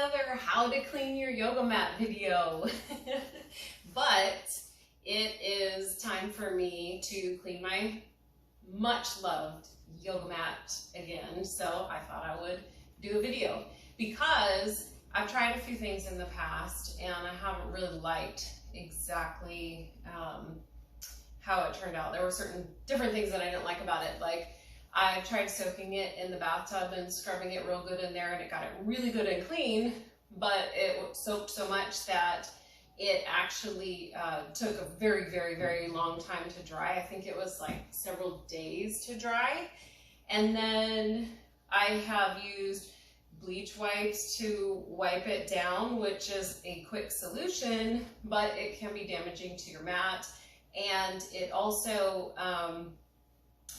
another how to clean your yoga mat video. But it is time for me to clean my much loved yoga mat again. So I thought I would do a video because I've tried a few things in the past and I haven't really liked exactly how it turned out. There were certain different things that I didn't like about it. Like, I tried soaking it in the bathtub and scrubbing it real good in there, and it got it really good and clean, but it soaked so much that it actually took a very, very, very long time to dry. I think it was like several days to dry. And then I have used bleach wipes to wipe it down, which is a quick solution, but it can be damaging to your mat. And it also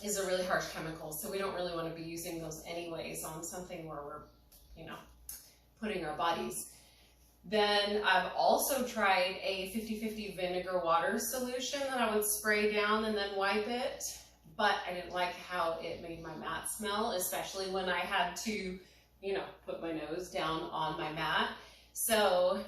is a really harsh chemical, so we don't really want to be using those anyways on something where we're, putting our bodies. Then I've also tried a 50-50 vinegar water solution that I would spray down and then wipe it, but I didn't like how it made my mat smell, especially when I had to, put my nose down on my mat. So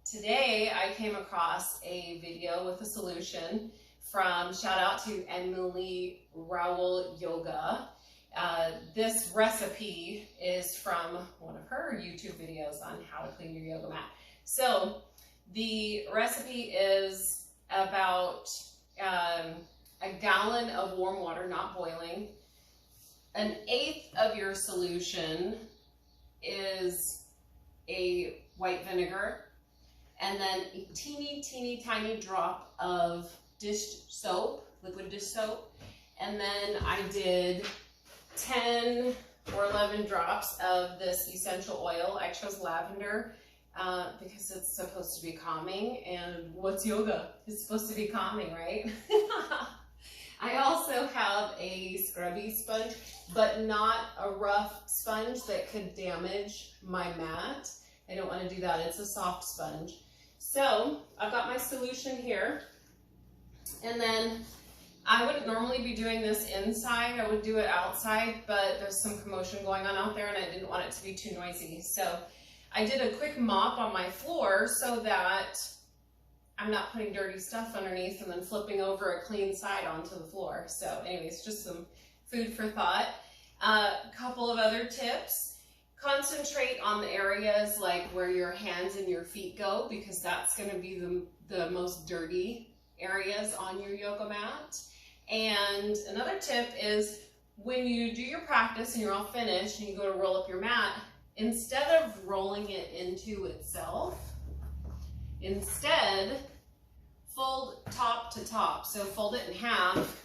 today I came across a video with a solution from, shout out to Emily Rowell Yoga. This recipe is from one of her YouTube videos on how to clean your yoga mat. So the recipe is about a gallon of warm water, not boiling. 1/8 of your solution is a white vinegar, and then a teeny tiny drop of dish soap, liquid dish soap, and then I did 10 or 11 drops of this essential oil. I chose lavender because it's supposed to be calming, and what's yoga? It's supposed to be calming, right? I also have a scrubby sponge, but not a rough sponge that could damage my mat. I don't want to do that. It's a soft sponge. So I've got my solution here. And then I wouldn't normally be doing this inside. I would do it outside, but there's some commotion going on out there and I didn't want it to be too noisy. So I did a quick mop on my floor so that I'm not putting dirty stuff underneath and then flipping over a clean side onto the floor. So anyways, just some food for thought. A couple of other tips. Concentrate on the areas like where your hands and your feet go, because that's going to be the most dirty areas on your yoga mat. And another tip is, when you do your practice and you're all finished and you go to roll up your mat, instead of rolling it into itself, instead fold top to top. So fold it in half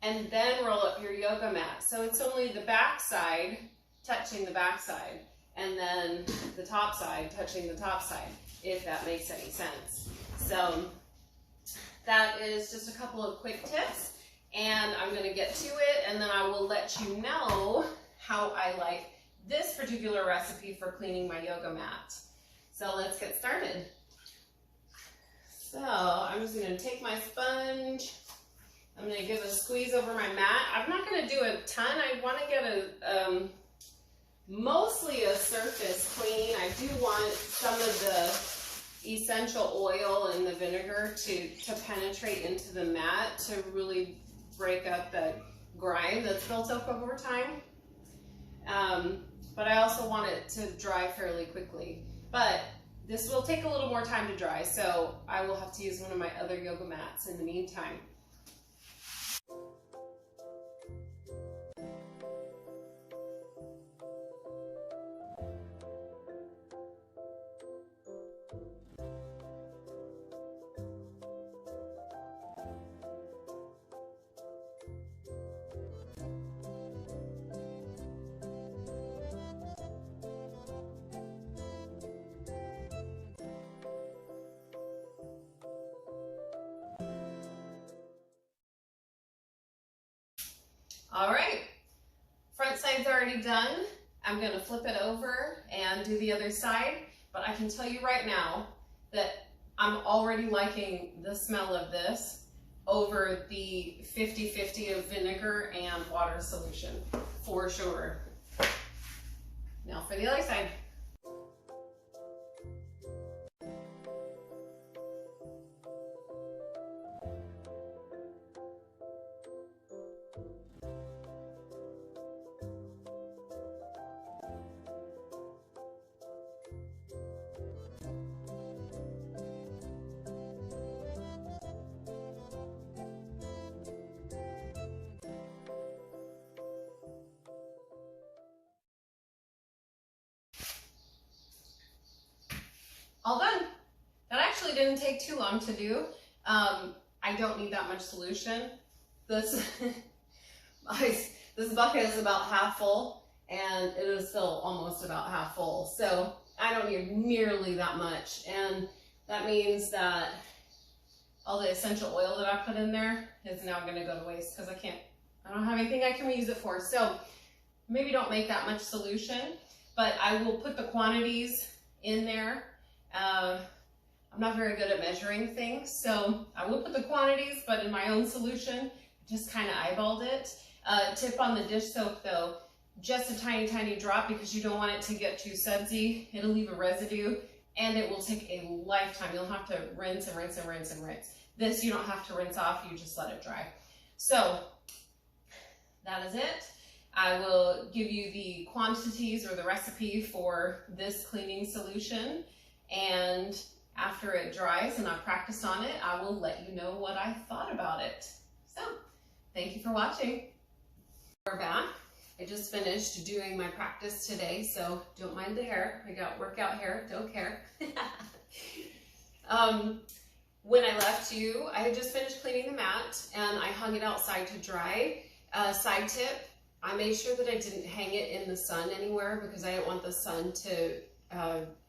and then roll up your yoga mat. So it's only the back side touching the back side and then the top side touching the top side, if that makes any sense. So that is just a couple of quick tips, and I'm going to get to it, and then I will let you know how I like this particular recipe for cleaning my yoga mat. So let's get started. So I'm just going to take my sponge. I'm going to give a squeeze over my mat. I'm not going to do a ton. I want to get mostly a surface clean. I do want some of the essential oil and the vinegar to penetrate into the mat to really break up the grime that's built up over time. But I also want it to dry fairly quickly. But this will take a little more time to dry, so I will have to use one of my other yoga mats in the meantime. All right, front side's already done. I'm gonna flip it over and do the other side, but I can tell you right now that I'm already liking the smell of this over the 50-50 of vinegar and water solution, for sure. Now for the other side. didn't take too long to do. I don't need that much solution. This bucket is about half full, and it is still almost about half full. So I don't need nearly that much. And that means that all the essential oil that I put in there is now going to go to waste because I don't have anything I can reuse it for. So maybe don't make that much solution, but I will put the quantities in there. I'm not very good at measuring things, so I will put the quantities, but in my own solution, just kind of eyeballed it. Tip on the dish soap though, just a tiny, tiny drop because you don't want it to get too sudsy. It'll leave a residue and it will take a lifetime. You'll have to rinse and rinse and rinse and rinse. This you don't have to rinse off, you just let it dry. So that is it. I will give you the quantities or the recipe for this cleaning solution, and after it dries and I practice on it, I will let you know what I thought about it. So, thank you for watching. We're back. I just finished doing my practice today, so don't mind the hair. I got workout hair, don't care. When I left you, I had just finished cleaning the mat and I hung it outside to dry. Side tip, I made sure that I didn't hang it in the sun anywhere because I didn't want the sun to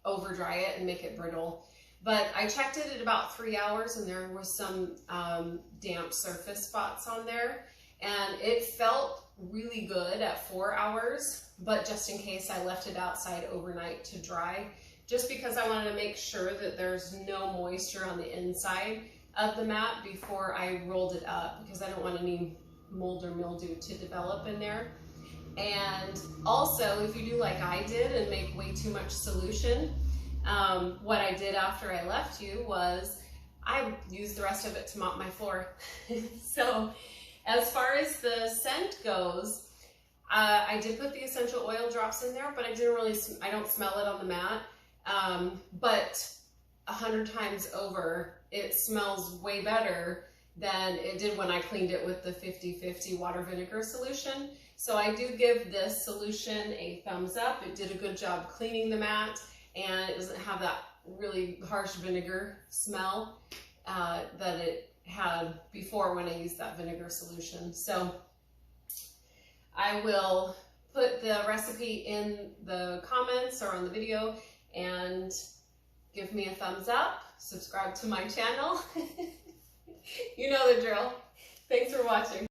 over dry it and make it brittle. But I checked it at about 3 hours and there was some damp surface spots on there, and it felt really good at 4 hours, but just in case I left it outside overnight to dry, just because I wanted to make sure that there's no moisture on the inside of the mat before I rolled it up, because I don't want any mold or mildew to develop in there. And also, if you do like I did and make way too much solution, what I did after I left you was I used the rest of it to mop my floor. So as far as the scent goes, I did put the essential oil drops in there, but I don't smell it on the mat. But 100 times over, it smells way better than it did when I cleaned it with the 50-50 water vinegar solution. So I do give this solution a thumbs up. It did a good job cleaning the mat, and it doesn't have that really harsh vinegar smell that it had before when I used that vinegar solution. So I will put the recipe in the comments or on the video, and give me a thumbs up, subscribe to my channel. You know the drill. Thanks for watching.